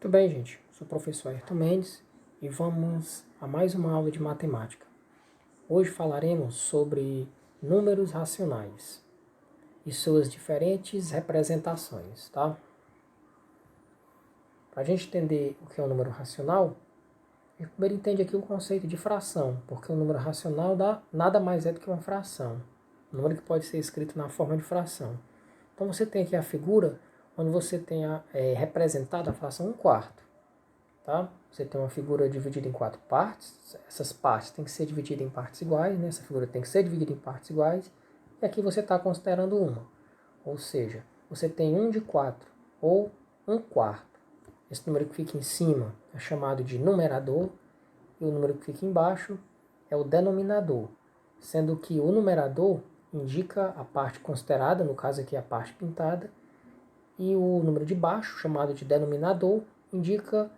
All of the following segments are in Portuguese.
Tudo bem, gente? Sou o professor Ayrton Mendes e vamos a mais uma aula de matemática. Hoje falaremos sobre números racionais e suas diferentes representações, tá? Para a gente entender o que é um número racional, a gente primeiro entende aqui o conceito de fração, porque o número racional nada mais é do que uma fração, um número que pode ser escrito na forma de fração. Então você tem aqui a figura onde você tem representada a fração 1/4. Tá? Você tem uma figura dividida em 4 partes, essas partes têm que ser divididas em partes iguais, né? Essa figura tem que ser dividida em partes iguais, e aqui você está considerando uma, ou seja, você tem 1/4, ou 1/4. Esse número que fica em cima é chamado de numerador, e o número que fica embaixo é o denominador, sendo que o numerador indica a parte considerada, no caso aqui a parte pintada, e o número de baixo, chamado de denominador, indica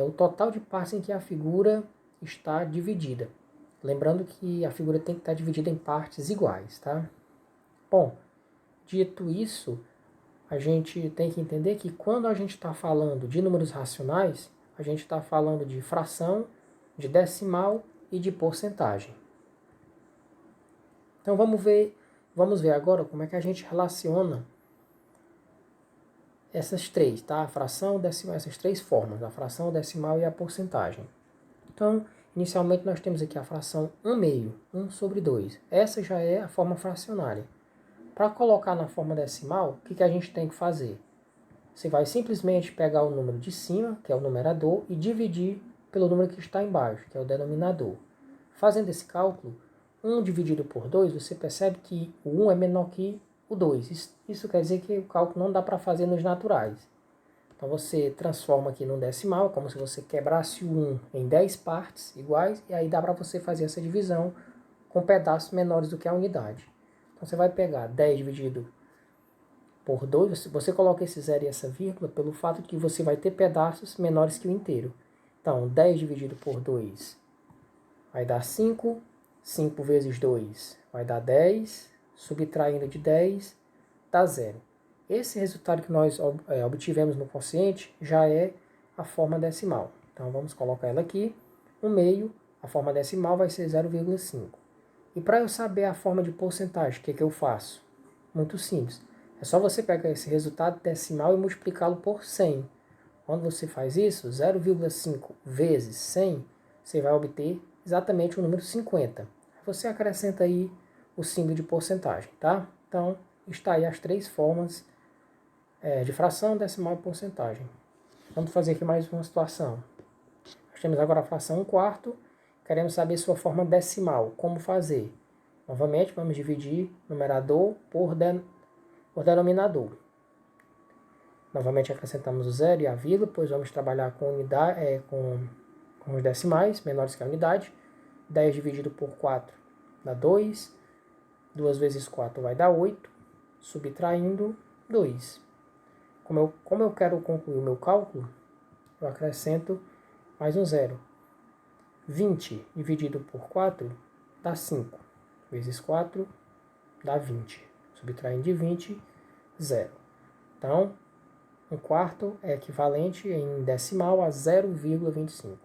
o total de partes em que a figura está dividida. Lembrando que a figura tem que estar dividida em partes iguais, tá? Bom, dito isso, a gente tem que entender que quando a gente está falando de números racionais, a gente está falando de fração, de decimal e de porcentagem. Então vamos ver agora como é que a gente relaciona essas três, tá? A fração, decimal, essas três formas, a fração, decimal e a porcentagem. Então, inicialmente nós temos aqui a fração 1/2, 1/2. Essa já é a forma fracionária. Para colocar na forma decimal, o que a gente tem que fazer? Você vai simplesmente pegar o número de cima, que é o numerador, e dividir pelo número que está embaixo, que é o denominador. Fazendo esse cálculo, 1 dividido por 2, você percebe que o 1 é menor que o 2. Isso quer dizer que o cálculo não dá para fazer nos naturais. Então você transforma aqui num decimal, como se você quebrasse o 1 em 10 partes iguais, e aí dá para você fazer essa divisão com pedaços menores do que a unidade. Então você vai pegar 10 dividido por 2, você coloca esse zero e essa vírgula pelo fato de que você vai ter pedaços menores que o inteiro. Então 10 dividido por 2 vai dar 5, 5 vezes 2 vai dar 10, subtraindo de 10 dá 0. Esse resultado que nós obtivemos no quociente já é a forma decimal. Então vamos colocar ela aqui. 1/2, a forma decimal vai ser 0,5. E para eu saber a forma de porcentagem, o que eu faço? Muito simples. É só você pegar esse resultado decimal e multiplicá-lo por 100. Quando você faz isso, 0,5 vezes 100, você vai obter exatamente o número 50. Você acrescenta aí o símbolo de porcentagem, tá? Então, está aí as três formas de fração, decimal e porcentagem. Vamos fazer aqui mais uma situação. Nós temos agora a fração 1/4. Queremos saber sua forma decimal. Como fazer? Novamente, vamos dividir numerador por denominador. Novamente acrescentamos o zero e a vírgula, pois vamos trabalhar com unidade, com os decimais menores que a unidade. 10 dividido por 4 dá 2. 2 vezes 4 vai dar 8, subtraindo 2. Como eu quero concluir o meu cálculo, eu acrescento mais um zero. 20 dividido por 4 dá 5. Vezes 4 dá 20. Subtraindo de 20, 0. Então, 1/4 é equivalente em decimal a 0,25.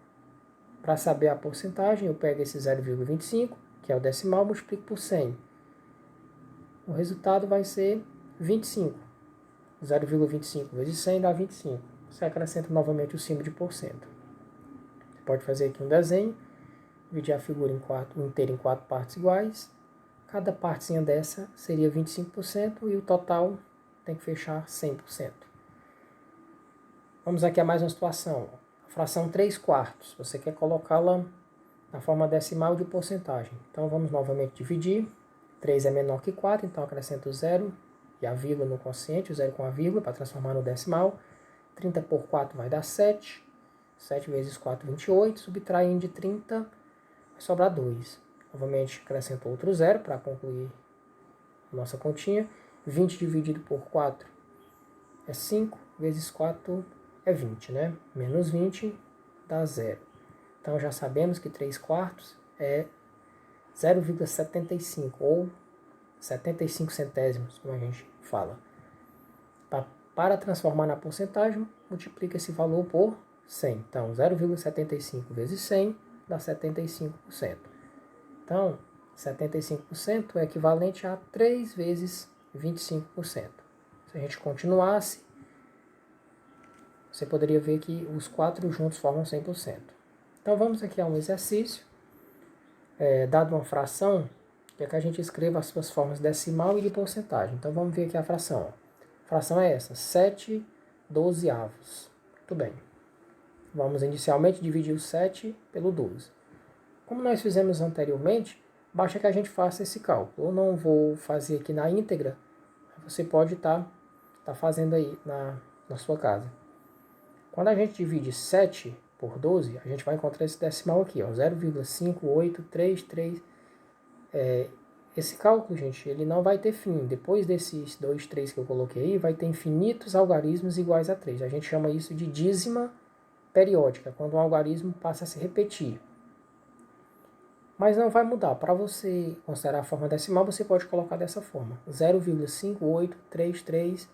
Para saber a porcentagem, eu pego esse 0,25, que é o decimal, multiplico por 100. O resultado vai ser 25. 0,25 vezes 100 dá 25. Você acrescenta novamente o símbolo de porcento. Você pode fazer aqui um desenho, dividir a figura inteira em 4 partes iguais. Cada partezinha dessa seria 25% e o total tem que fechar 100%. Vamos aqui a mais uma situação. A fração 3/4. Você quer colocá-la na forma decimal de porcentagem. Então vamos novamente dividir. 3 é menor que 4, então acrescento o 0 e a vírgula no quociente, o 0 com a vírgula para transformar no decimal. 30 por 4 vai dar 7. 7 vezes 4, 28. Subtraindo de 30, vai sobrar 2. Novamente acrescento outro 0 para concluir a nossa continha. 20 dividido por 4 é 5, vezes 4 é 20, né? Menos 20 dá 0. Então já sabemos que 3/4 é 0,75 ou 75 centésimos, como a gente fala. Para transformar na porcentagem, multiplica esse valor por 100. Então, 0,75 vezes 100 dá 75%. Então, 75% é equivalente a 3 vezes 25%. Se a gente continuasse, você poderia ver que os 4 juntos formam 100%. Então, vamos aqui a um exercício. Dado uma fração, que é que a gente escreva as suas formas decimal e de porcentagem. Então, vamos ver aqui a fração. A fração é essa, 7/12. Muito bem. Vamos inicialmente dividir o 7 pelo 12. Como nós fizemos anteriormente, basta que a gente faça esse cálculo. Eu não vou fazer aqui na íntegra, você pode estar fazendo aí na sua casa. Quando a gente divide 7 por 12, a gente vai encontrar esse decimal aqui, ó, 0,5833. Esse cálculo, gente, ele não vai ter fim. Depois desses 2, 3 que eu coloquei aí, vai ter infinitos algarismos iguais a 3. A gente chama isso de dízima periódica, quando um algarismo passa a se repetir. Mas não vai mudar. Para você considerar a forma decimal, você pode colocar dessa forma. 0,5833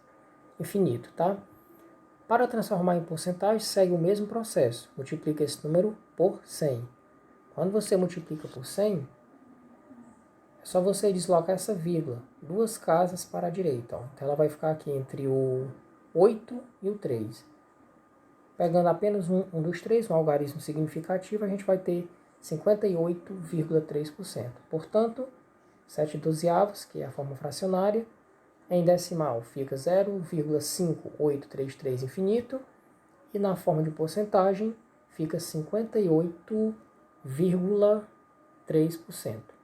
infinito, tá? Para transformar em porcentagem, segue o mesmo processo. Multiplica esse número por 100. Quando você multiplica por 100, é só você deslocar essa vírgula 2 casas para a direita. Ó. Então ela vai ficar aqui entre o 8 e o 3. Pegando apenas um dos três, um algarismo significativo, a gente vai ter 58,3%. Portanto, 7/12, que é a forma fracionária, em decimal fica 0,5833 infinito, e na forma de porcentagem fica 58,3%.